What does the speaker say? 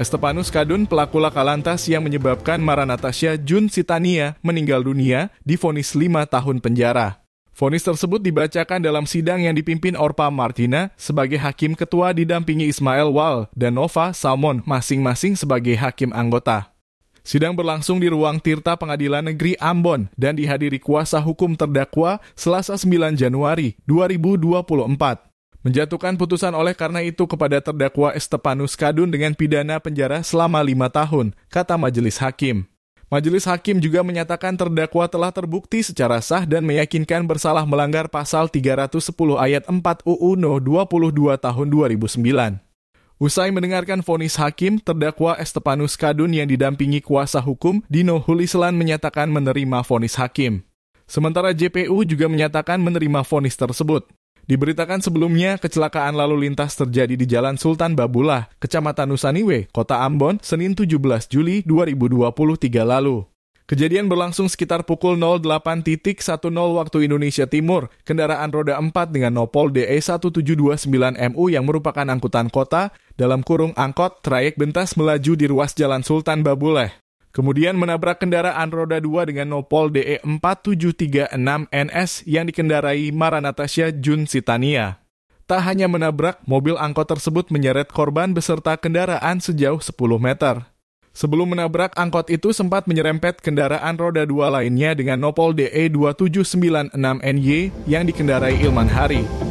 Estepanus Kadun, pelaku laka lantas yang menyebabkan Maranatasha Jun Sitania meninggal dunia, divonis 5 tahun penjara. Vonis tersebut dibacakan dalam sidang yang dipimpin Orpa Martina sebagai hakim ketua didampingi Ismail Wal dan Nova Salmon masing-masing sebagai hakim anggota. Sidang berlangsung di ruang Tirta Pengadilan Negeri Ambon dan dihadiri kuasa hukum terdakwa Selasa 9 Januari 2024. Menjatuhkan putusan oleh karena itu kepada terdakwa Estepanus Kadun dengan pidana penjara selama 5 tahun, kata majelis hakim. Majelis hakim juga menyatakan terdakwa telah terbukti secara sah dan meyakinkan bersalah melanggar pasal 310 ayat 4 UU No 22 tahun 2009. Usai mendengarkan vonis hakim, terdakwa Estepanus Kadun yang didampingi kuasa hukum Dino Hulislan menyatakan menerima vonis hakim. Sementara JPU juga menyatakan menerima vonis tersebut. Diberitakan sebelumnya, kecelakaan lalu lintas terjadi di Jalan Sultan Babulah, Kecamatan Nusaniwe, Kota Ambon, Senin 17 Juli 2023 lalu. Kejadian berlangsung sekitar pukul 08.10 waktu Indonesia Timur. Kendaraan roda 4 dengan nopol DE 1729MU yang merupakan angkutan kota, dalam kurung angkot, trayek bentas melaju di ruas Jalan Sultan Babuleh. Kemudian menabrak kendaraan roda 2 dengan nopol DE 4736NS yang dikendarai Maranatasha Jun Sitania. Tak hanya menabrak, mobil angkot tersebut menyeret korban beserta kendaraan sejauh 10 meter. Sebelum menabrak, angkot itu sempat menyerempet kendaraan roda 2 lainnya dengan nopol DE 2796NY yang dikendarai Ilman Hari.